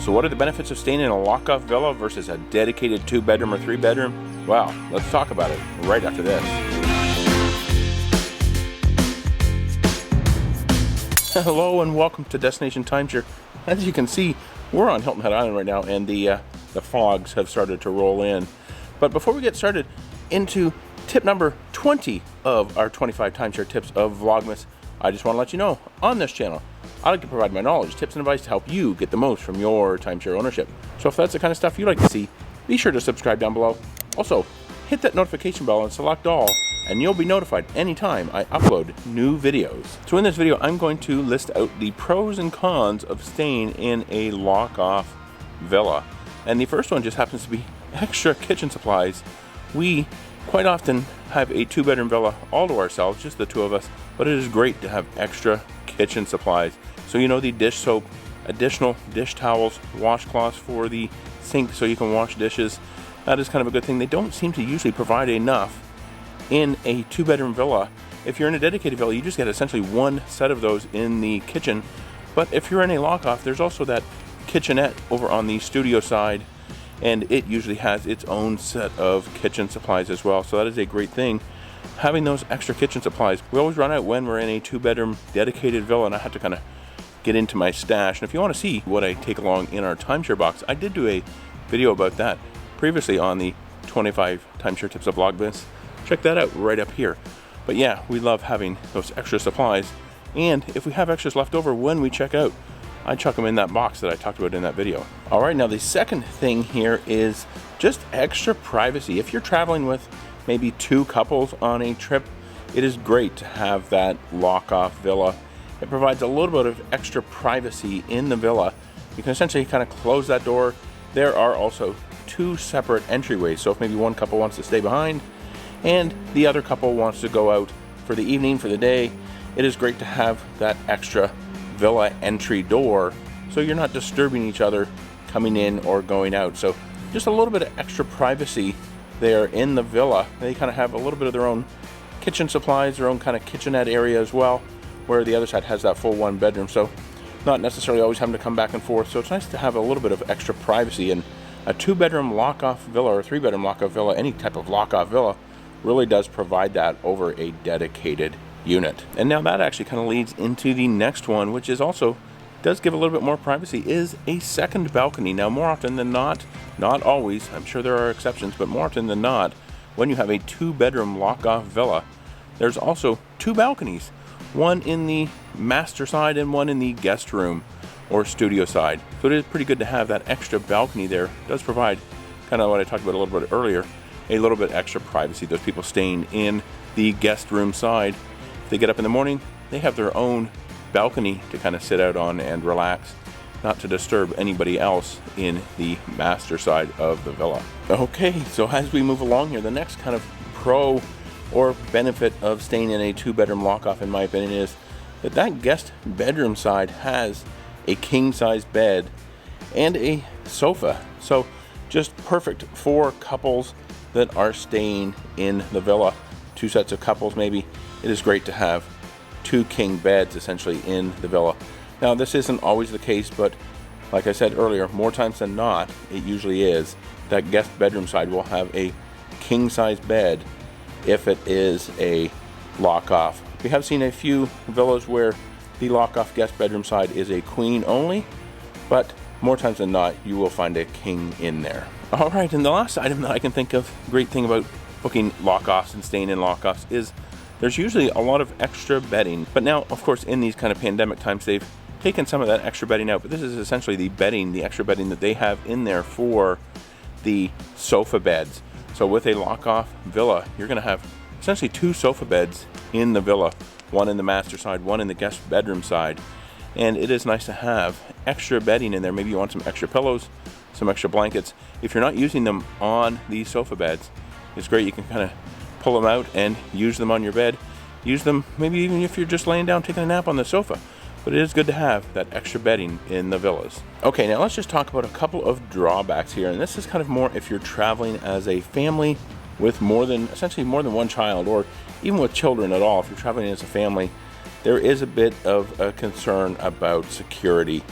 So what are the benefits of staying in a lock-off villa versus a dedicated 2-bedroom or 3-bedroom? Well, let's talk about it right after this. Hello and welcome to Destination Timeshare. As you can see, we're on Hilton Head Island right now, and the fogs have started to roll in. But before we get started into tip number 20 of our 25 timeshare tips of Vlogmas, I just want to let you know, on this channel, I like to provide my knowledge, tips, and advice to help you get the most from your timeshare ownership. So if that's the kind of stuff you like to see, be sure to subscribe down below. Also, hit that notification bell and select all, and you'll be notified anytime I upload new videos. So in this video, I'm going to list out the pros and cons of staying in a lock-off villa. And the first one just happens to be extra kitchen supplies. We quite often have a 2-bedroom villa all to ourselves, just the two of us, but it is great to have extra kitchen supplies. So you know, the dish soap, additional dish towels, washcloths for the sink so you can wash dishes. That is kind of a good thing. They don't seem to usually provide enough in a 2-bedroom villa. If you're in a dedicated villa, you just get essentially one set of those in the kitchen. But if you're in a lock-off, there's also that kitchenette over on the studio side, and it usually has its own set of kitchen supplies as well. So that is a great thing, having those extra kitchen supplies. We always run out when we're in a 2-bedroom dedicated villa, and I have to kind of get into my stash. And if you want to see what I take along in our timeshare box, I did do a video about that previously on the 25 timeshare tips of Vlogmas. Check that out right up here. But yeah, we love having those extra supplies, and if we have extras left over when we check out, I chuck them in that box that I talked about in that video. All right, now the second thing here is just extra privacy. If you're traveling with maybe 2 couples on a trip, it is great to have that lock-off villa. It provides a little bit of extra privacy in the villa. You can essentially kind of close that door. There are also 2 separate entryways, so if maybe one couple wants to stay behind and the other couple wants to go out for the evening, for the day, it is great to have that extra villa entry door, so you're not disturbing each other coming in or going out. So just a little bit of extra privacy there in the villa. They kind of have a little bit of their own kitchen supplies, their own kind of kitchenette area as well, where the other side has that full 1-bedroom, so not necessarily always having to come back and forth. So it's nice to have a little bit of extra privacy. And a 2-bedroom lock-off villa or a 3-bedroom lock-off villa, any type of lock-off villa, really does provide that over a dedicated unit. And now that actually kind of leads into the next one, which is also does give a little bit more privacy, is a second balcony. Now, more often than not always, I'm sure there are exceptions, but more often than not, when you have a 2-bedroom lock-off villa, there's also 2 balconies, one in the master side and one in the guest room or studio side. So it is pretty good to have that extra balcony there. It does provide, kind of what I talked about a little bit earlier, a little bit extra privacy. Those people staying in the guest room side, if they get up in the morning, they have their own balcony to kind of sit out on and relax, not to disturb anybody else in the master side of the villa. Okay, so as we move along here, the next kind of pro or benefit of staying in a 2-bedroom lock-off, in my opinion, is that guest bedroom side has a king-size bed and a sofa. So just perfect for couples that are staying in the villa, 2 sets of couples maybe. It is great to have 2 king beds essentially in the villa. Now, this isn't always the case, but like I said earlier, more times than not, it usually is. That guest bedroom side will have a king-size bed if it is a lock-off. We have seen a few villas where the lock-off guest bedroom side is a queen only, but more times than not, you will find a king in there. All right, and the last item that I can think of, great thing about booking lock-offs and staying in lock-offs, is there's usually a lot of extra bedding. But now, of course, in these kind of pandemic times, they've taken some of that extra bedding out, but this is essentially the bedding, the extra bedding that they have in there for the sofa beds. So with a lock-off villa, you're going to have essentially 2 sofa beds in the villa, one in the master side, one in the guest bedroom side. And it is nice to have extra bedding in there. Maybe you want some extra pillows, some extra blankets. If you're not using them on these sofa beds, it's great. You can kind of pull them out and use them on your bed. Use them maybe even if you're just laying down taking a nap on the sofa. But it is good to have that extra bedding in the villas. Okay, now let's just talk about a couple of drawbacks here. And this is kind of more if you're traveling as a family with essentially more than one child, or even with children at all. If you're traveling as a family, there is a bit of a concern about security.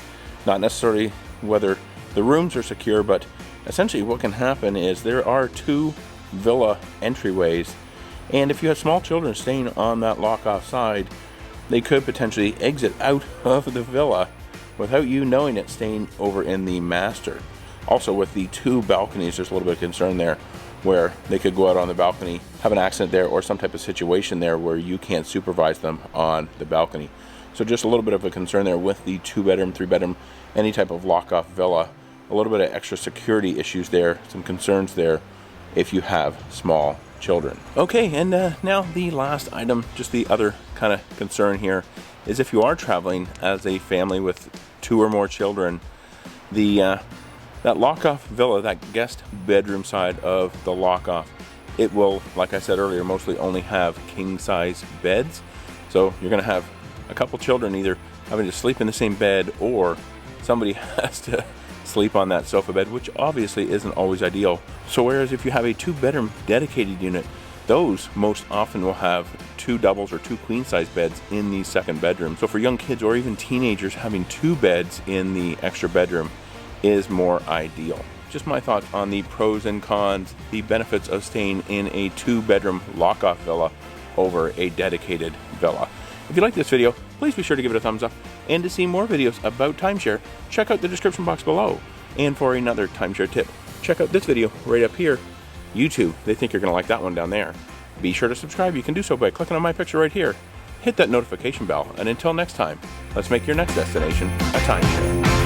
Not necessarily whether The rooms are secure, but essentially what can happen is there are 2 villa entryways, and if you have small children staying on that lock-off side, they could potentially exit out of the villa without you knowing it, staying over in the master. Also, with the 2 balconies, there's a little bit of concern there where they could go out on the balcony, have an accident there, or some type of situation there where you can't supervise them on the balcony. So just a little bit of a concern there with the 2-bedroom, 3-bedroom, any type of lock-off villa. A little bit of extra security issues there, some concerns there if you have small children. Okay, and now the last item, just the other kind of concern here, is if you are traveling as a family with 2 or more children, that lock-off villa, that guest bedroom side of the lock-off, it will, like I said earlier, mostly only have king-size beds. So you're going to have a couple children either having to sleep in the same bed, or somebody has to sleep on that sofa bed, which obviously isn't always ideal. So whereas if you have a 2-bedroom dedicated unit, those most often will have 2 doubles or 2 queen-size beds in the second bedroom. So for young kids or even teenagers, having 2 beds in the extra bedroom is more ideal. Just my thoughts on the pros and cons, the benefits of staying in a 2-bedroom lock-off villa over a dedicated villa. If you like this video, please be sure to give it a thumbs up. And to see more videos about timeshare, check out the description box below. And for another timeshare tip, check out this video right up here. YouTube, they think you're going to like that one down there. Be sure to subscribe. You can do so by clicking on my picture right here. Hit that notification bell. And until next time, let's make your next destination a timeshare.